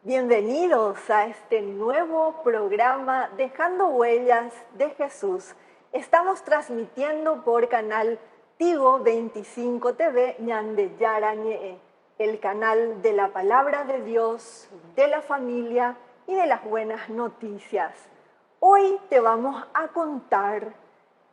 Bienvenidos a este nuevo programa Dejando Huellas de Jesús. Estamos transmitiendo por canal Tigo 25 TV Ñande Yarañe, el canal de la palabra de Dios, de la familia y de las buenas noticias. Hoy te vamos a contar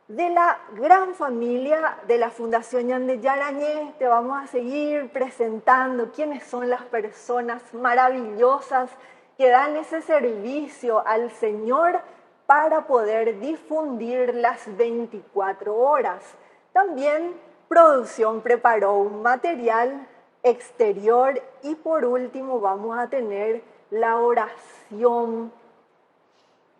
de la gran familia de la Fundación Ñande Yarañé. Te vamos a seguir presentando quiénes son las personas maravillosas que dan ese servicio al Señor para poder difundir las 24 horas. También producción preparó un material exterior y por último vamos a tener la oración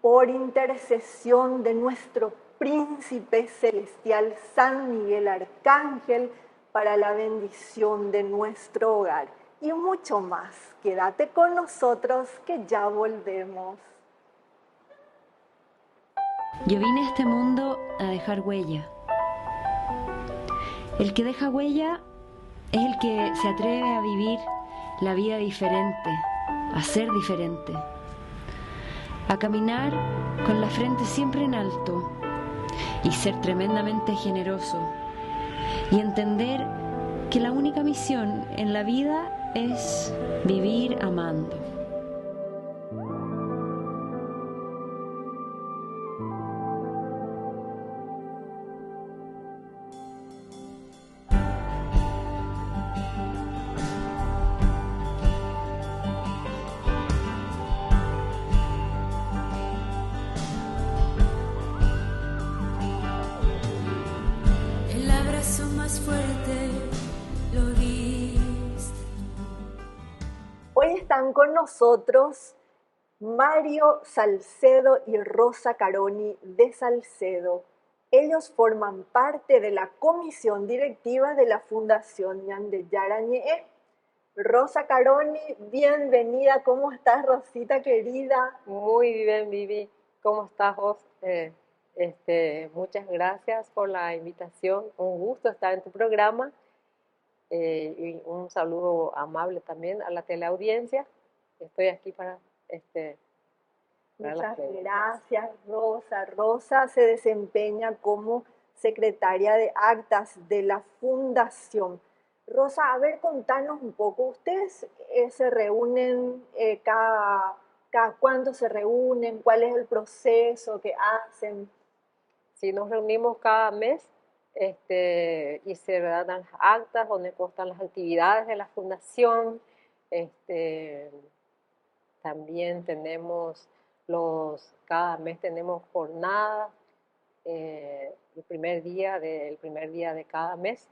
por intercesión de nuestro Príncipe Celestial San Miguel Arcángel para la bendición de nuestro hogar y mucho más. Quédate con nosotros que ya volvemos. Yo vine a este mundo a dejar huella. El que deja huella es el que se atreve a vivir la vida diferente, a ser diferente, a caminar con la frente siempre en alto y ser tremendamente generoso y entender que la única misión en la vida es vivir amando. Hoy están con nosotros Mario Salcedo y Rosa Caroni de Salcedo. Ellos forman parte de la comisión directiva de la Fundación Ñande Yarañé. Rosa Caroni, bienvenida. ¿Cómo estás, Rosita querida? Muy bien, Vivi. ¿Cómo estás vos? Muchas gracias por la invitación. Un gusto estar en tu programa. Y un saludo amable también a la teleaudiencia. Estoy aquí para Muchas gracias, Rosa. Rosa se desempeña como secretaria de actas de la Fundación. Rosa, a ver, contanos un poco. ¿Ustedes se reúnen cada cuándo se reúnen? ¿Cuál es el proceso que hacen? Sí, nos reunimos cada mes. Y se redactan las actas donde constan las actividades de la fundación. También tenemos cada mes tenemos jornadas, el primer día de cada mes,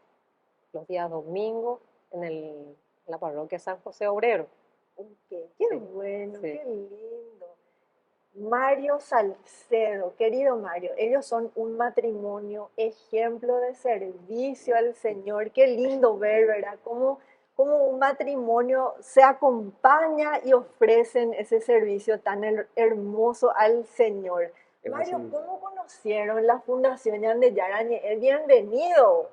los días domingos, en la parroquia San José Obrero. Qué Sí, bueno, sí. qué lindo. Mario Salcedo, querido Mario, ellos son un matrimonio ejemplo de servicio al Señor. Qué lindo ver, ¿verdad? Cómo un matrimonio se acompaña y ofrecen ese servicio tan hermoso al Señor. Mario, ¿cómo conocieron la Fundación Ñande Yarañé? Bienvenido.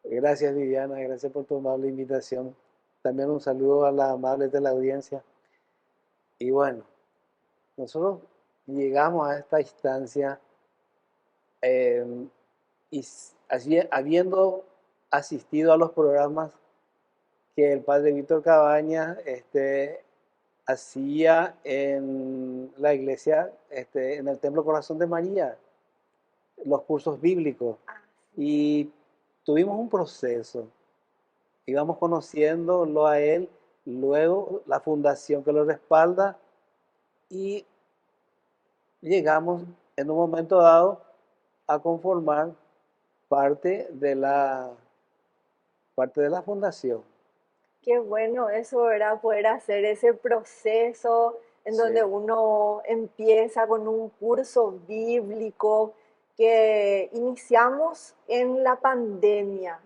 Gracias, Viviana, gracias por tu amable invitación. También un saludo a las amables de la audiencia. Y bueno, nosotros llegamos a esta instancia y habiendo asistido a los programas que el padre Víctor Cabañas hacía en la iglesia, en el Templo Corazón de María, los cursos bíblicos. Y tuvimos un proceso, íbamos conociéndolo a él, luego la fundación que lo respalda, y llegamos en un momento dado a conformar parte de la fundación. Qué bueno eso, ¿verdad? Poder hacer ese proceso en donde uno empieza con un curso bíblico que iniciamos en la pandemia.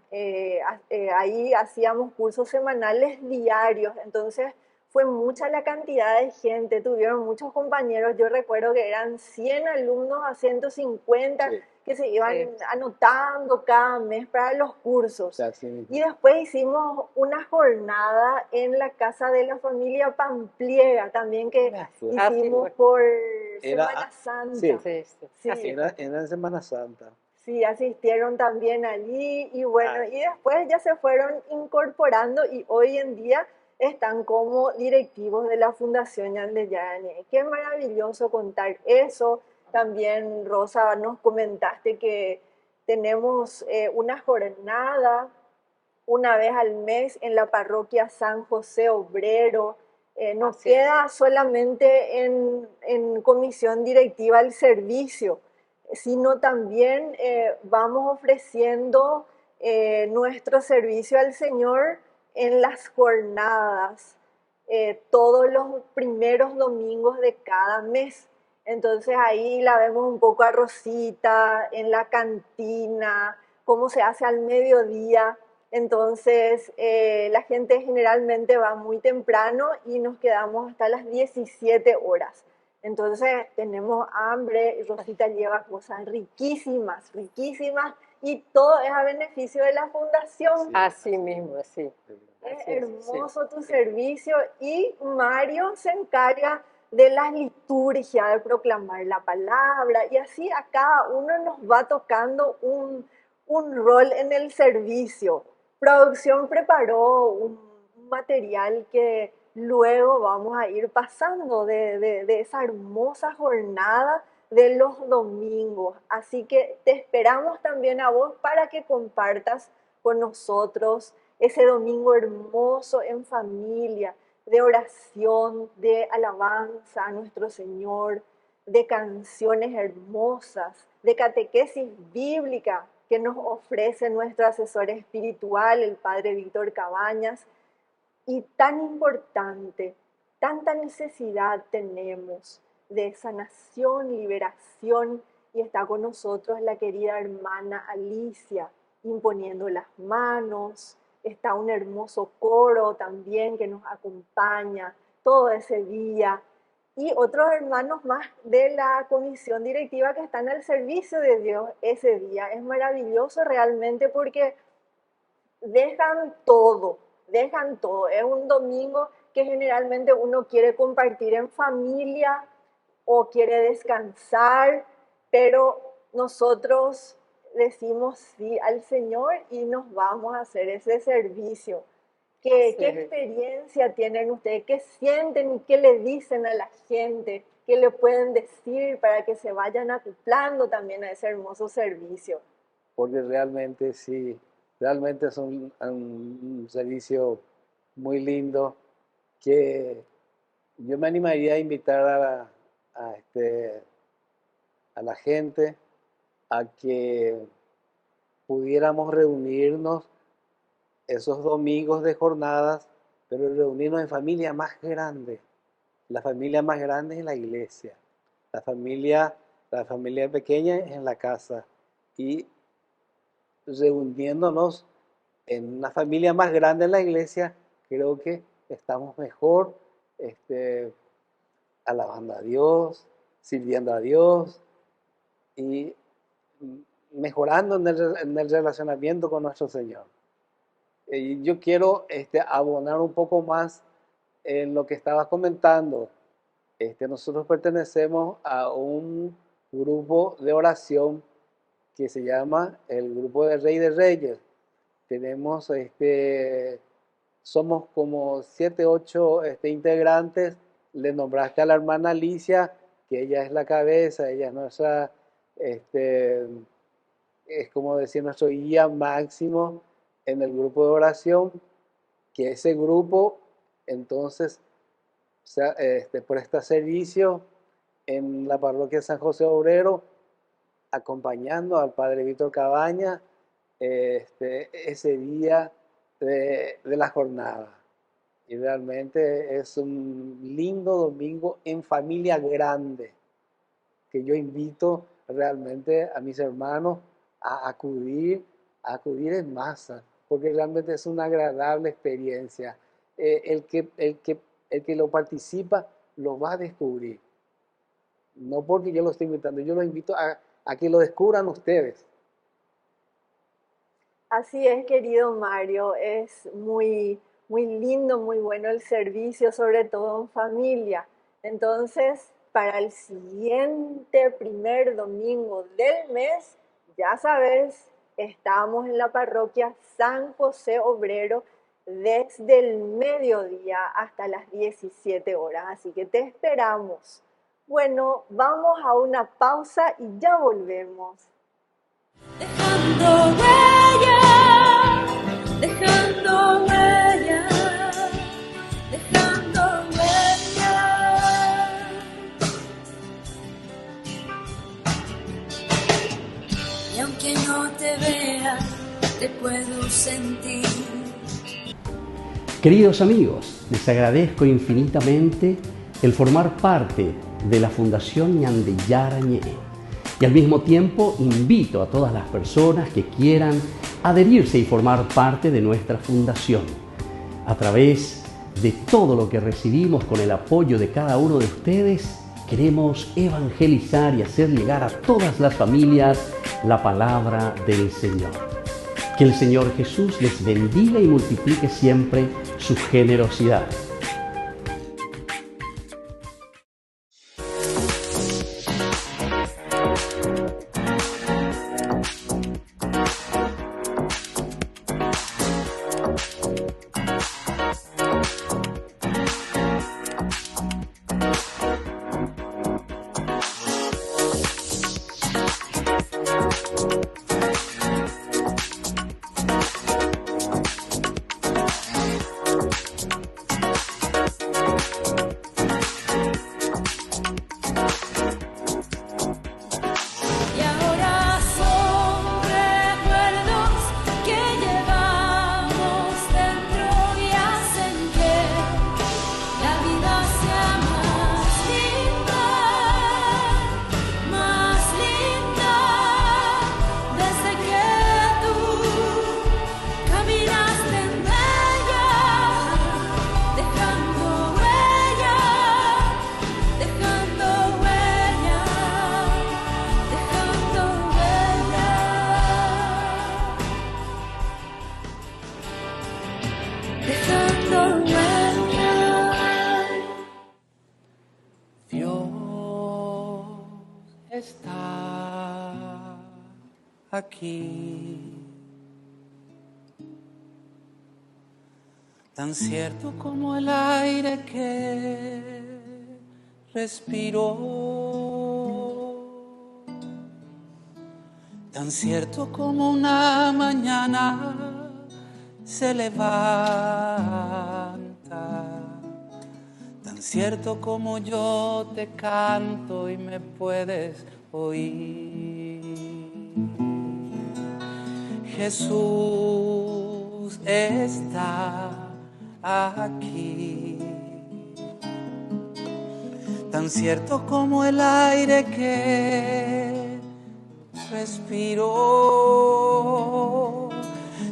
Ahí hacíamos cursos semanales diarios, entonces fue mucha la cantidad de gente, tuvieron muchos compañeros, yo recuerdo que eran 100 alumnos a 150, que se iban Sí. anotando cada mes para los O cursos. sea, así mismo. Y después hicimos una jornada en la casa de la familia Pampliega, también que Me acuerdo. Ah, sí, hicimos bueno. por Era- Semana Santa. sí. Sí, sí. Sí. Así Era, fue. era en Semana Santa. Sí, asistieron también allí y bueno, Ah, y después ya se fueron incorporando y hoy en día están como directivos de la Fundación Ñande Yarane. Qué maravilloso contar eso. También, Rosa, nos comentaste que tenemos una jornada una vez al mes en la parroquia San José Obrero. Nos Así es. queda solamente en comisión directiva el servicio, sino también vamos ofreciendo nuestro servicio al Señor en las jornadas, todos los primeros domingos de cada mes. Entonces ahí la vemos un poco a Rosita, en la cantina, cómo se hace al mediodía. Entonces, la gente generalmente va muy temprano y nos quedamos hasta las 17 horas. Entonces, tenemos hambre y Rosita lleva cosas riquísimas, riquísimas, y todo es a beneficio de la fundación. Así mismo, sí. Es Así es, sí. hermoso tu servicio y Mario se encarga de la liturgia, de proclamar la palabra y así a cada uno nos va tocando un rol en el servicio. Producción preparó un material que luego vamos a ir pasando de esa hermosa jornada de los domingos. Así que te esperamos también a vos para que compartas con nosotros ese domingo hermoso en familia, de oración, de alabanza a nuestro Señor, de canciones hermosas, de catequesis bíblica que nos ofrece nuestro asesor espiritual, el Padre Víctor Cabañas. Y tan importante, tanta necesidad tenemos de sanación, liberación, y está con nosotros la querida hermana Alicia, imponiendo las manos. Está un hermoso coro también que nos acompaña todo ese día. Y otros hermanos más de la comisión directiva que están al servicio de Dios ese día. Es maravilloso realmente porque dejan todo, dejan todo. Es un domingo que generalmente uno quiere compartir en familia o quiere descansar, pero nosotros decimos sí al Señor y nos vamos a hacer ese servicio. ¿Qué Sí. experiencia tienen ustedes? ¿Qué sienten y qué le dicen a la gente? ¿Qué le pueden decir para que se vayan acoplando también a ese hermoso servicio? Porque realmente sí, realmente es un servicio muy lindo que yo me animaría a invitar a la gente a que pudiéramos reunirnos esos domingos de jornadas, pero reunirnos en familia más grande. La familia más grande es la iglesia. La familia pequeña es en la casa. Y reuniéndonos en una familia más grande en la iglesia, creo que estamos mejor alabando a Dios, sirviendo a Dios y mejorando en el relacionamiento con nuestro Señor. Yo quiero abonar un poco más en lo que estabas comentando. Nosotros pertenecemos a un grupo de oración que se llama el Grupo de Rey de Reyes. Tenemos, somos como 7, 8 integrantes. Le nombraste a la hermana Alicia, que ella es la cabeza, ella es nuestra, es como decir, nuestro guía máximo en el grupo de oración, que ese grupo entonces presta servicio en la parroquia San José Obrero, acompañando al padre Víctor Cabaña ese día de la jornada. Y realmente es un lindo domingo en familia grande, que yo invito realmente a mis hermanos a acudir en masa, porque realmente es una agradable experiencia. El que lo participa lo va a descubrir. No porque yo lo esté invitando, yo lo invito a que lo descubran ustedes. Así es, querido Mario, es muy lindo, muy bueno el servicio, sobre todo en familia. Entonces, para el siguiente primer domingo del mes, ya sabes, estamos en la parroquia San José Obrero desde el mediodía hasta las 17 horas, así que te esperamos. Bueno, vamos a una pausa y ya volvemos. Dejando huella, dejando huella, dejando huella. Y aunque no te vea, te puedo sentir. Queridos amigos, les agradezco infinitamente el formar parte de la Fundación Ñande Yarañé. Y al mismo tiempo invito a todas las personas que quieran adherirse y formar parte de nuestra fundación. A través de todo lo que recibimos con el apoyo de cada uno de ustedes, queremos evangelizar y hacer llegar a todas las familias la palabra del Señor. Que el Señor Jesús les bendiga y multiplique siempre su generosidad. Está aquí, tan cierto como el aire que respiro, tan cierto como una mañana se levanta, tan cierto como yo te canto y me puedes oír. Jesús está aquí, tan cierto como el aire que respiro,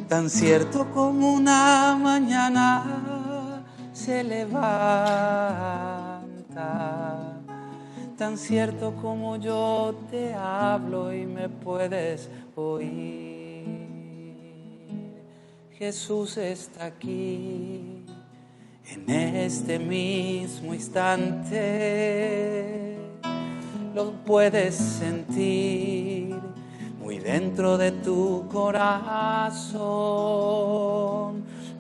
tan cierto como una mañana se levanta, tan cierto como yo te hablo y me puedes oír. Jesús está aquí, en este mismo instante, lo puedes sentir muy dentro de tu corazón,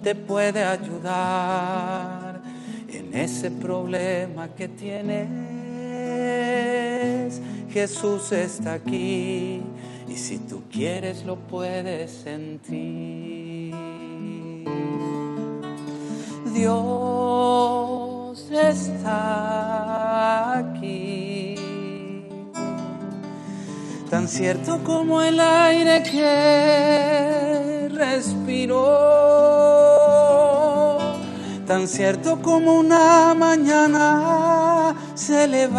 te puede ayudar en ese problema que tienes. Jesús está aquí y si tú quieres lo puedes sentir. Dios está aquí, tan cierto como el aire que respiro, tan cierto como una mañana se levanta,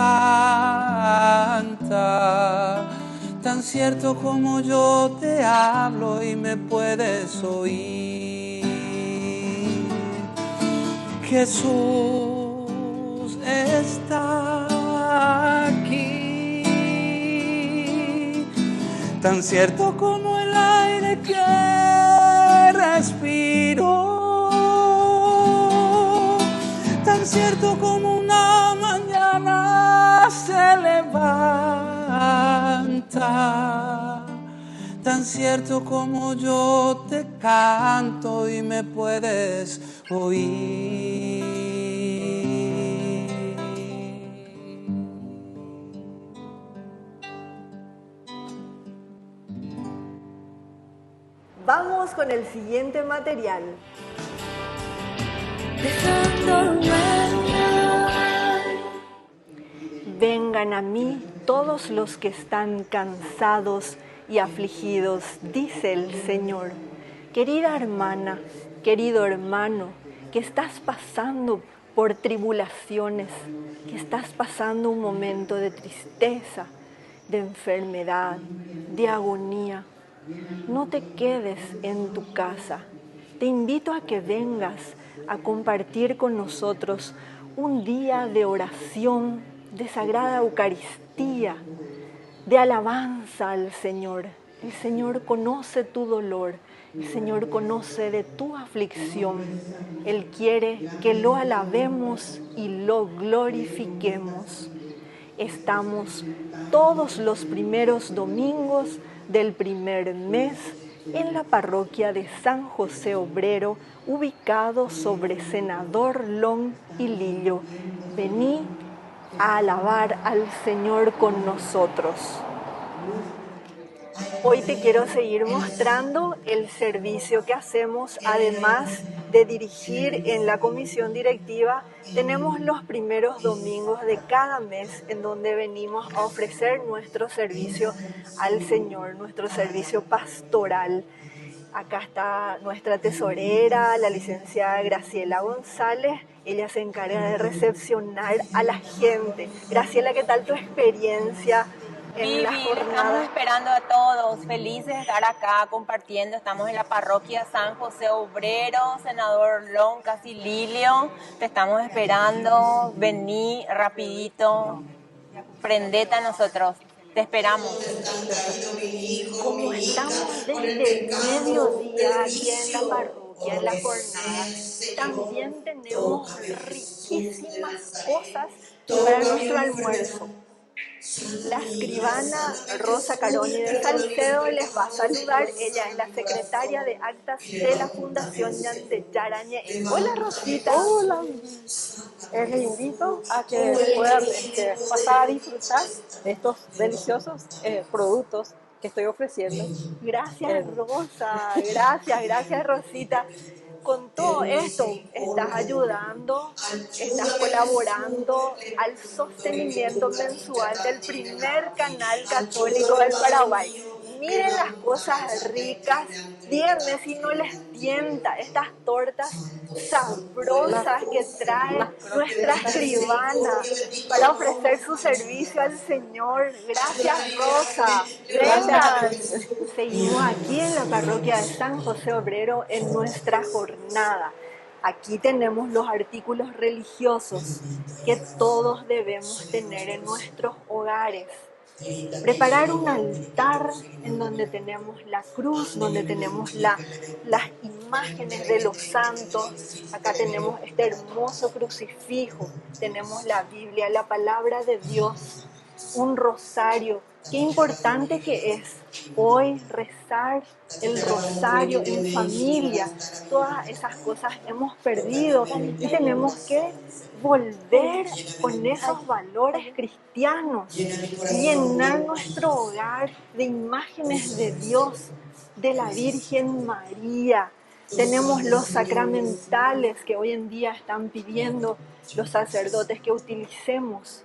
tan cierto como yo te hablo y me puedes oír. Jesús está aquí, tan cierto como el aire que respiro, tan cierto como una mañana se levanta, tan cierto como yo te canto y me puedes oír. Vamos con el siguiente material. Dejando huella. Vengan a mí todos los que están cansados y afligidos, dice el Señor. Querida hermana, querido hermano, que estás pasando por tribulaciones, que estás pasando un momento de tristeza, de enfermedad, de agonía, no te quedes en tu casa. Te invito a que vengas a compartir con nosotros un día de oración, de sagrada Eucaristía, de alabanza al Señor. El Señor conoce tu dolor, el Señor conoce de tu aflicción. Él quiere que lo alabemos y lo glorifiquemos. Estamos todos los primeros domingos del primer mes en la parroquia de San José Obrero, ubicado sobre Senador Long y Lillo. Vení a alabar al Señor con nosotros. Hoy te quiero seguir mostrando el servicio que hacemos. Además de dirigir en la comisión directiva, tenemos los primeros domingos de cada mes en donde venimos a ofrecer nuestro servicio al Señor, nuestro servicio pastoral. Acá está nuestra tesorera, la licenciada Graciela González. Ella se encarga de recepcionar a la gente. Graciela, ¿qué tal tu experiencia en la jornada? Estamos esperando a todos, felices de estar acá compartiendo. Estamos en la parroquia San José Obrero, Senador Long, casi Lilio. Te estamos esperando, vení rapidito, prendete a nosotros. Te esperamos. Como estamos desde el mediodía aquí en la parroquia, en la jornada, también tenemos riquísimas cosas para nuestro almuerzo. La escribana Rosa Caroni de Salcedo les va a saludar. Ella es la secretaria de actas de la Fundación Ñandeyarañe. Hola, Rosita. Hola. Les invito a que puedan pasar a disfrutar de estos deliciosos productos que estoy ofreciendo. Gracias, Rosa. Gracias, Rosita. Con todo esto, estás ayudando, estás colaborando al sostenimiento mensual del primer canal católico del Paraguay. Miren las cosas ricas, díganme si no les tienta estas tortas sabrosas que trae nuestra escribana para ofrecer su servicio al Señor. Gracias, Rosa. Vengan. Seguimos aquí en la parroquia de San José Obrero en nuestra jornada. Aquí tenemos los artículos religiosos que todos debemos tener en nuestros hogares. Preparar un altar en donde tenemos la cruz, donde tenemos las imágenes de los santos. Acá tenemos este hermoso crucifijo, tenemos la Biblia, la palabra de Dios, un rosario. Qué importante que es hoy rezar el rosario en familia. Todas esas cosas hemos perdido y tenemos que volver con esos valores cristianos, llenar nuestro hogar de imágenes de Dios, de la Virgen María. Tenemos los sacramentales que hoy en día están pidiendo los sacerdotes que utilicemos.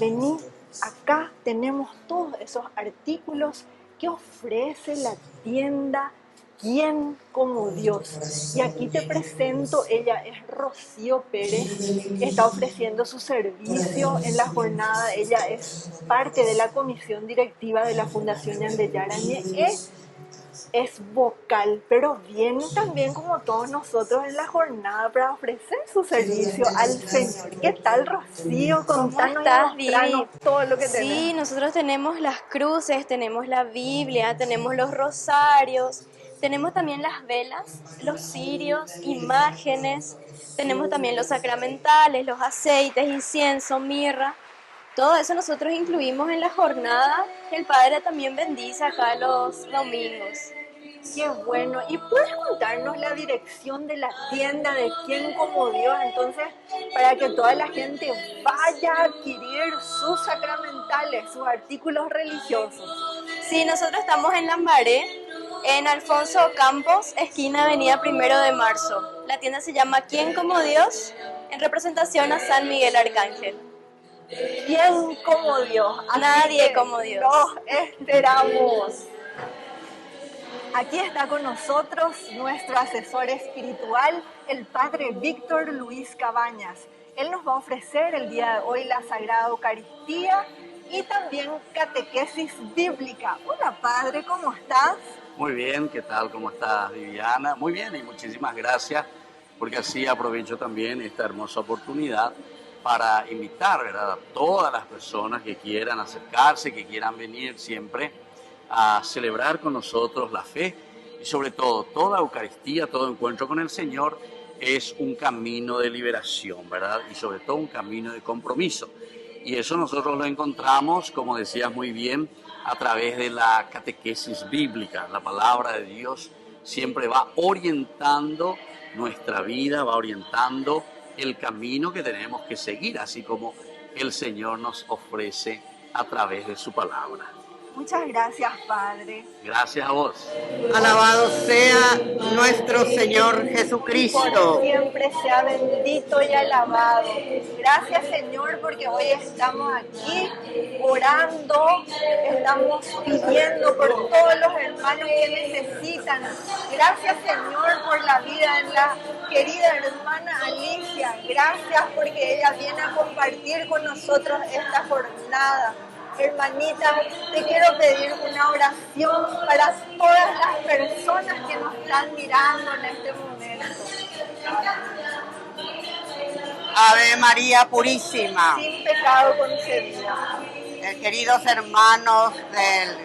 Vení, acá tenemos todos esos artículos que ofrece la tienda ¿Quién como Dios? Y aquí te presento, ella es Rocío Pérez, está ofreciendo su servicio en la jornada. Ella es parte de la comisión directiva de la Fundación Ñandeyarañe es vocal, pero viene también como todos nosotros en la jornada para ofrecer su servicio al Señor. ¿Qué tal, Rocío? Contanos y estás, mostranos Vivi? todo lo que Sí, tenemos. nosotros tenemos las cruces, tenemos la Biblia, tenemos los rosarios, tenemos también las velas, los cirios, imágenes, tenemos también los sacramentales, los aceites, incienso, mirra. Todo eso nosotros incluimos en la jornada que el Padre también bendice acá los domingos. Qué bueno. ¿Y puedes contarnos la dirección de la tienda de Quién como Dios? Entonces, para que toda la gente vaya a adquirir sus sacramentales, sus artículos religiosos. Sí, nosotros estamos en Lambaré, en Alfonso Campos, esquina Avenida 1 de Marzo. La tienda se llama ¿Quién como Dios? En representación a San Miguel Arcángel. ¿Quién como Dios? Nadie como Dios. Los esperamos. Aquí está con nosotros nuestro asesor espiritual, el Padre Víctor Luis Cabañas. Él nos va a ofrecer el día de hoy la Sagrada Eucaristía y también catequesis bíblica. Hola, Padre, ¿cómo estás? Muy bien, ¿qué tal? ¿Cómo estás, Viviana? Muy bien y muchísimas gracias, porque así aprovecho también esta hermosa oportunidad para invitar, ¿verdad?, a todas las personas que quieran acercarse, que quieran venir siempre a celebrar con nosotros la fe y sobre todo toda Eucaristía, todo encuentro con el Señor es un camino de liberación, ¿verdad? Y sobre todo un camino de compromiso. Y eso nosotros lo encontramos, como decías muy bien, a través de la catequesis bíblica. La palabra de Dios siempre va orientando nuestra vida, va orientando el camino que tenemos que seguir, así como el Señor nos ofrece a través de su palabra. Muchas gracias, Padre. Gracias a vos. Alabado sea nuestro Señor Jesucristo. Por siempre sea bendito y alabado. Gracias, Señor, porque hoy estamos aquí orando, estamos pidiendo por todos los hermanos que necesitan. Gracias, Señor, por la vida de la querida hermana Alicia. Gracias porque ella viene a compartir con nosotros esta jornada. Hermanita, te quiero pedir una oración para todas las personas que nos están mirando en este momento. Ave María Purísima. Sin pecado concebida. Queridos hermanos del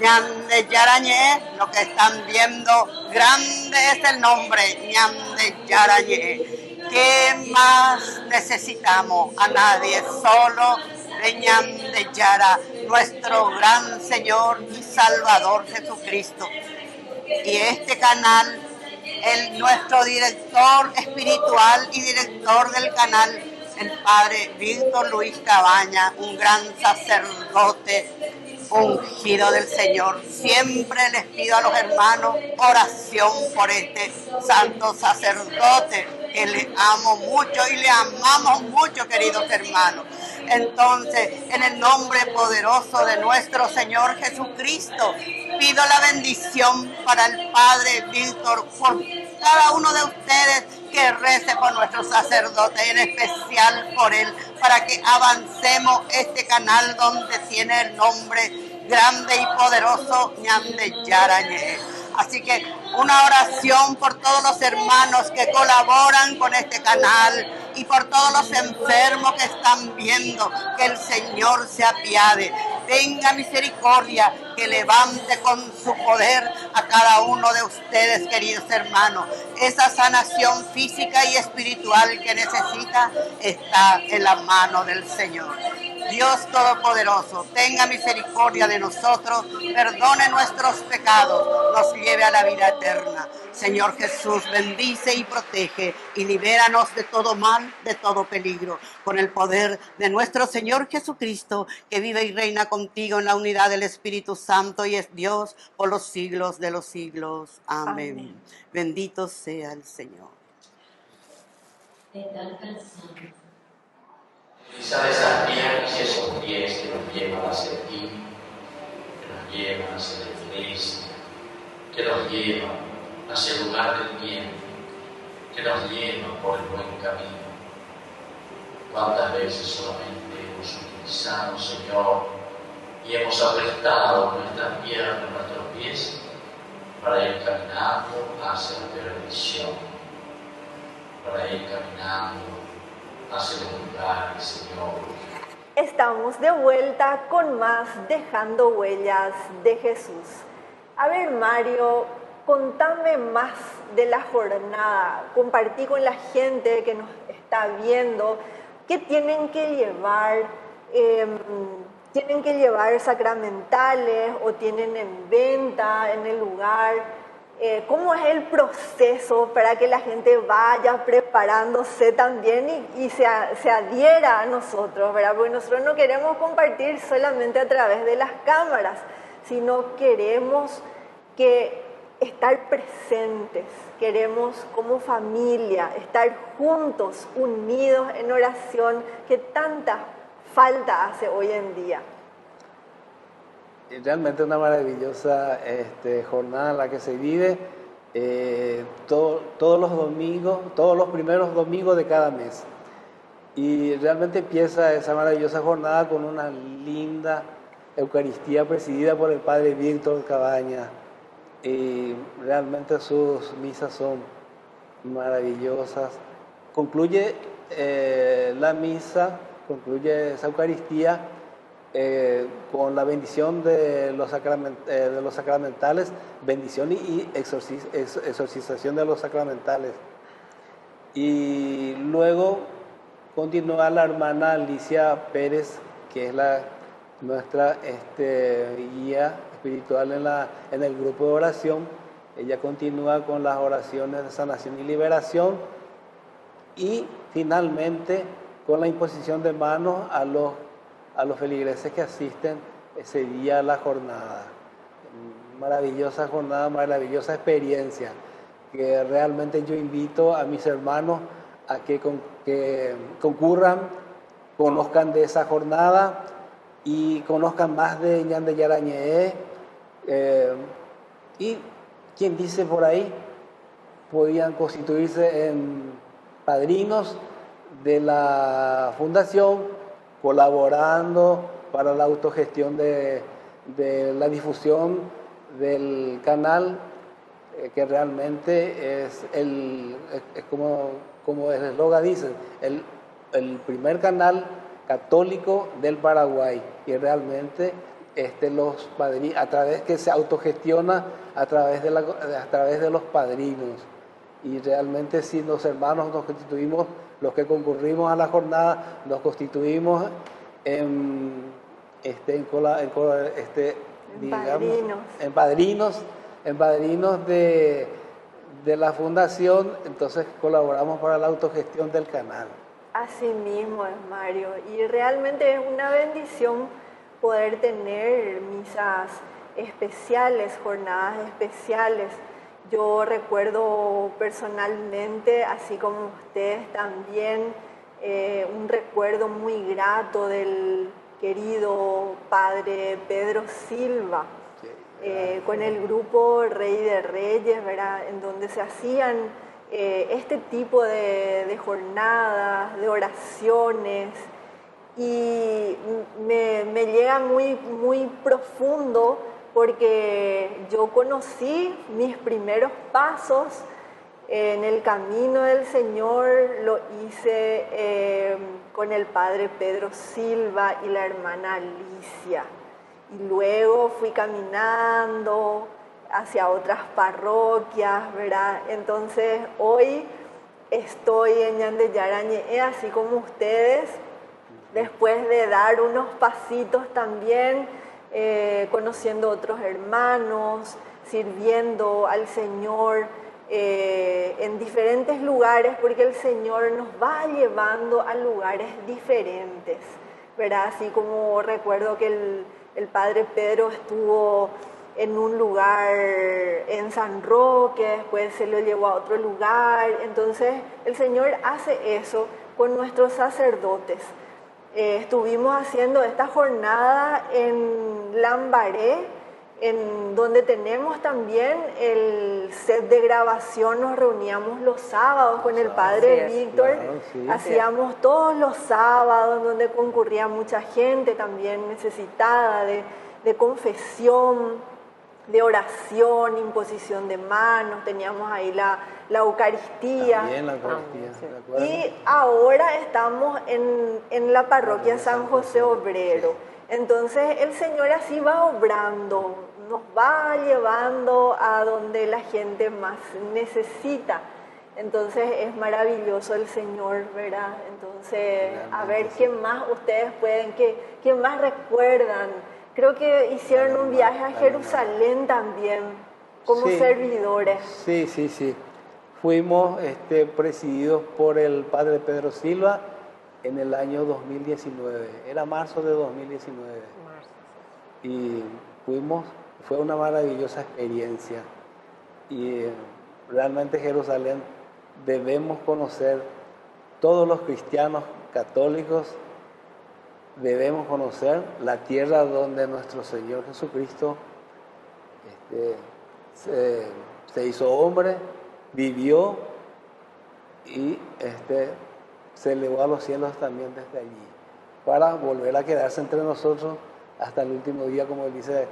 Ñande Yarañé, lo que están viendo, grande es el nombre, Ñande Yarañé. ¿Qué más necesitamos? A nadie, solo de Ñande Yara, nuestro gran Señor y Salvador Jesucristo. Y este canal, nuestro director espiritual y director del canal, el Padre Víctor Luis Cabaña, un gran sacerdote ungido del Señor. Siempre les pido a los hermanos oración por este santo sacerdote, que le amo mucho y le amamos mucho, queridos hermanos. Entonces, en el nombre poderoso de nuestro Señor Jesucristo, pido la bendición para el Padre Víctor, por cada uno de ustedes que rece por nuestro sacerdote, en especial por él, para que avancemos este canal donde tiene el nombre grande y poderoso Ñande Yarañé. Así que una oración por todos los hermanos que colaboran con este canal y por todos los enfermos que están viendo, que el Señor se apiade, tenga misericordia, que levante con su poder a cada uno de ustedes, queridos hermanos. Esa sanación física y espiritual que necesita está en la mano del Señor. Dios Todopoderoso, tenga misericordia de nosotros, perdone nuestros pecados, nos lleve a la vida eterna. Señor Jesús, bendice y protege y libéranos de todo mal, de todo peligro, con el poder de nuestro Señor Jesucristo, que vive y reina contigo en la unidad del Espíritu Santo y es Dios por los siglos de los siglos. Amén. Amén. Bendito sea el Señor. Utilizar esas piernas y esos pies que nos llevan a servir, que nos llevan a ser iglesia, que nos llevan hacia el lugar del bien, que nos llevan por el buen camino. ¿Cuántas veces solamente hemos utilizado, Señor, y hemos apretado nuestras piernas, nuestros pies, para ir caminando hacia la perdición, para ir caminando hacia los lugares, Señor. Estamos de vuelta con más Dejando Huellas de Jesús. A ver, Mario, contame más de la jornada. Compartí con la gente que nos está viendo qué tienen que llevar. ¿Tienen que llevar sacramentales o tienen en venta en el lugar? ¿Cómo es el proceso para que la gente vaya preparándose también y se adhiera a nosotros, ¿verdad? Porque nosotros no queremos compartir solamente a través de las cámaras, sino queremos estar presentes, queremos como familia estar juntos, unidos en oración, que tanta falta hace hoy en día. Realmente una maravillosa jornada en la que se vive todos los domingos, todos los primeros domingos de cada mes. Y realmente empieza esa maravillosa jornada con una linda Eucaristía presidida por el Padre Víctor Cabaña. Y realmente sus misas son maravillosas. Concluye la misa, concluye esa Eucaristía con la bendición de los sacramentales, bendición y exorcización de los sacramentales. Y luego continúa la hermana Alicia Pérez, que es nuestra guía espiritual en el grupo de oración. Ella continúa con las oraciones de sanación y liberación y finalmente con la imposición de manos a los feligreses que asisten ese día a la jornada. Maravillosa jornada, maravillosa experiencia, que realmente yo invito a mis hermanos a que concurran, conozcan de esa jornada y conozcan más de Ñan de Yarañé. Y quien dice por ahí, podían constituirse en padrinos de la fundación, colaborando para la autogestión de la difusión del canal, que realmente es como el eslogan dice, el primer canal católico del Paraguay, y realmente los padrinos, a través que se autogestiona a través de los padrinos. Y realmente si los hermanos nos constituimos, los que concurrimos a la jornada, nos constituimos en padrinos de la fundación, entonces colaboramos para la autogestión del canal. Así mismo es, Mario, y realmente es una bendición poder tener misas especiales, jornadas especiales. Yo recuerdo personalmente, así como ustedes también, un recuerdo muy grato del querido Padre Pedro Silva, con el grupo Rey de Reyes, ¿verdad? En donde se hacían este tipo de jornadas, de oraciones, y me llega muy, muy profundo, porque yo conocí mis primeros pasos en el camino del Señor, lo hice con el Padre Pedro Silva y la hermana Alicia. Y luego fui caminando hacia otras parroquias, ¿verdad? Entonces hoy estoy en Ñan de Yarañé, así como ustedes, después de dar unos pasitos también, conociendo otros hermanos, sirviendo al Señor en diferentes lugares, porque el Señor nos va llevando a lugares diferentes, ¿verdad? Así como recuerdo que el Padre Pedro estuvo en un lugar en San Roque, después se lo llevó a otro lugar. Entonces el Señor hace eso con nuestros sacerdotes. Estuvimos haciendo esta jornada en Lambaré, en donde tenemos también el set de grabación. Nos reuníamos los sábados con el Padre Víctor, claro, sí, hacíamos todos los sábados, donde concurría mucha gente también necesitada de confesión. de oración, imposición de manos, teníamos ahí la Eucaristía. También la Eucaristía, ¿de acuerdo? Y ahora estamos en la parroquia San José Obrero. Entonces el Señor así va obrando, nos va llevando a donde la gente más necesita. Entonces es maravilloso el Señor, ¿verdad? Entonces, a ver qué más ustedes pueden, qué más recuerdan. Creo que hicieron un viaje a Jerusalén también, como servidores. Sí. Fuimos presididos por el padre Pedro Silva en el año 2019. Era marzo de 2019. Y fue una maravillosa experiencia. Y realmente Jerusalén debemos conocer, todos los cristianos católicos debemos conocer la tierra donde nuestro Señor Jesucristo se hizo hombre, vivió y se elevó a los cielos también desde allí, para volver a quedarse entre nosotros hasta el último día, como dicen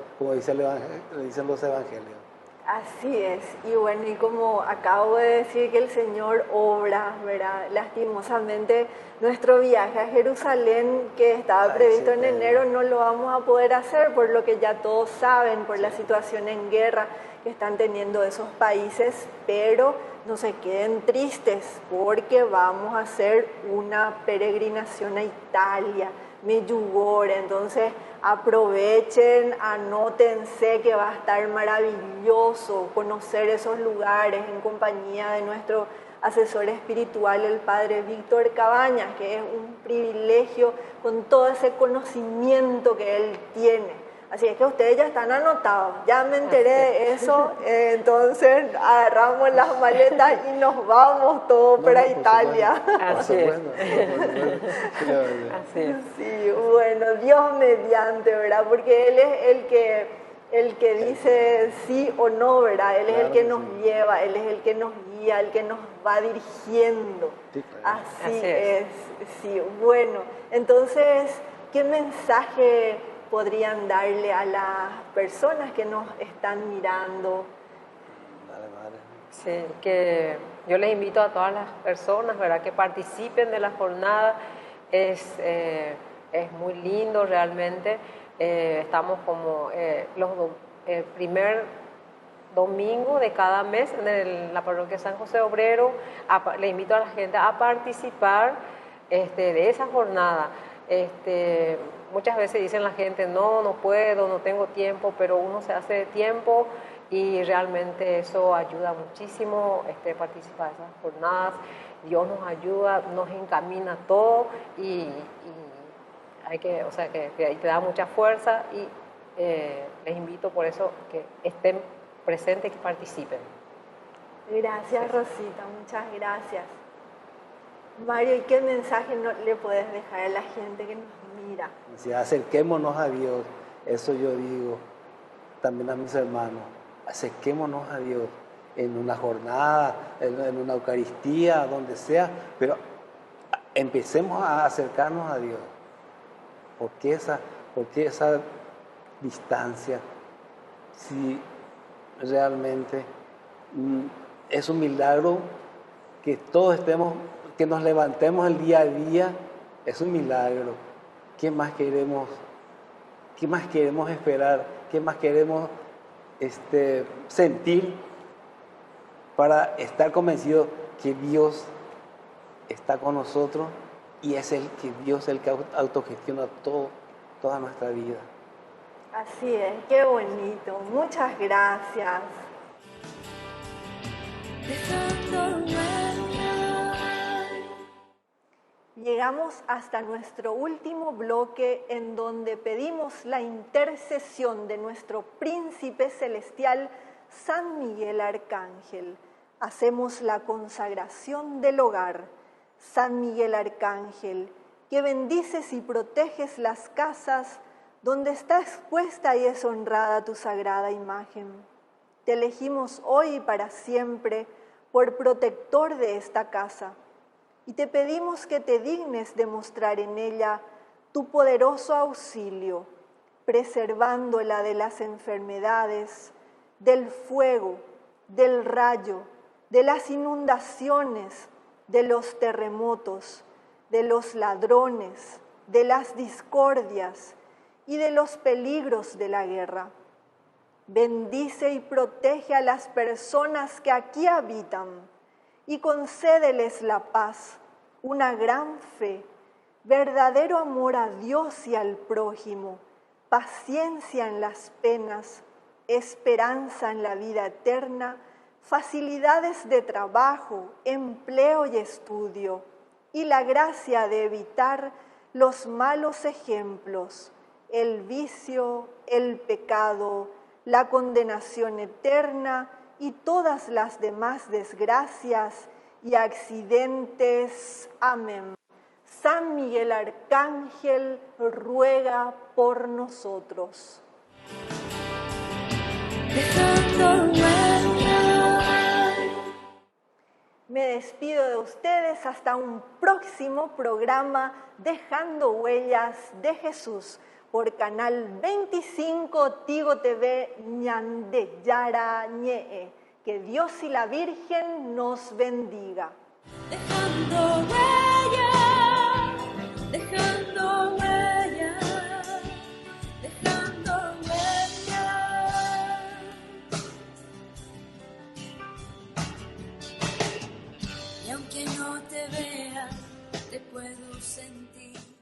los evangelios. Así es, y bueno, y como acabo de decir que el Señor obra, ¿verdad? Lastimosamente nuestro viaje a Jerusalén, que estaba previsto en enero, no lo vamos a poder hacer, por lo que ya todos saben, por la situación en guerra que están teniendo esos países, pero no se queden tristes, porque vamos a hacer una peregrinación a Italia, Medjugorje. Entonces aprovechen, anótense, que va a estar maravilloso conocer esos lugares en compañía de nuestro asesor espiritual, el padre Víctor Cabañas, que es un privilegio con todo ese conocimiento que él tiene. Así es que ustedes ya están anotados, ya me enteré de eso, entonces agarramos las maletas y nos vamos todos para Italia. Así es. Sí, bueno, Dios mediante, ¿verdad? Porque Él es el que dice sí o no, ¿verdad? Él es el que nos lleva, Él es el que nos guía, el que nos va dirigiendo. Así es, sí. Bueno, entonces, ¿qué mensaje podrían darle a las personas que nos están mirando? Sí, que yo les invito a todas las personas, ¿verdad?, que participen de la jornada. Es muy lindo realmente. Estamos como el primer domingo de cada mes en la parroquia San José Obrero. Le invito a la gente a participar de esa jornada. Muchas veces dicen la gente, no puedo, no tengo tiempo, pero uno se hace de tiempo y realmente eso ayuda muchísimo, participar de esas jornadas. Dios nos ayuda, nos encamina todo y hay que, o sea, que te da mucha fuerza y les invito por eso que estén presentes y que participen. Gracias, Rosita, muchas gracias. Mario, ¿y qué mensaje le puedes dejar a la gente que nos mira? Si acerquémonos a Dios, eso yo digo también a mis hermanos, acerquémonos a Dios en una jornada, en una Eucaristía, donde sea, pero empecemos a acercarnos a Dios. ¿Por qué esa distancia? Si realmente es un milagro que todos que nos levantemos el día a día, es un milagro. ¿Qué más queremos esperar? ¿Qué más queremos sentir para estar convencidos que Dios está con nosotros y es Dios el que autogestiona toda nuestra vida? Así es, qué bonito. Muchas gracias. Llegamos hasta nuestro último bloque, en donde pedimos la intercesión de nuestro príncipe celestial, San Miguel Arcángel. Hacemos la consagración del hogar. San Miguel Arcángel, que bendices y proteges las casas donde está expuesta y es honrada tu sagrada imagen. Te elegimos hoy y para siempre por protector de esta casa. Y te pedimos que te dignes demostrar en ella tu poderoso auxilio, preservándola de las enfermedades, del fuego, del rayo, de las inundaciones, de los terremotos, de los ladrones, de las discordias y de los peligros de la guerra. Bendice y protege a las personas que aquí habitan y concédeles la paz, una gran fe, verdadero amor a Dios y al prójimo, paciencia en las penas, esperanza en la vida eterna, facilidades de trabajo, empleo y estudio, y la gracia de evitar los malos ejemplos, el vicio, el pecado, la condenación eterna y todas las demás desgracias y accidentes. Amén. San Miguel Arcángel, ruega por nosotros. Me despido de ustedes hasta un próximo programa Dejando Huellas de Jesús por Canal 25 Tigo TV Ñande Yara Ñee. Que Dios y la Virgen nos bendiga. Dejando huellas, dejando huellas, dejando huellas. Y aunque no te vea, te puedo sentir.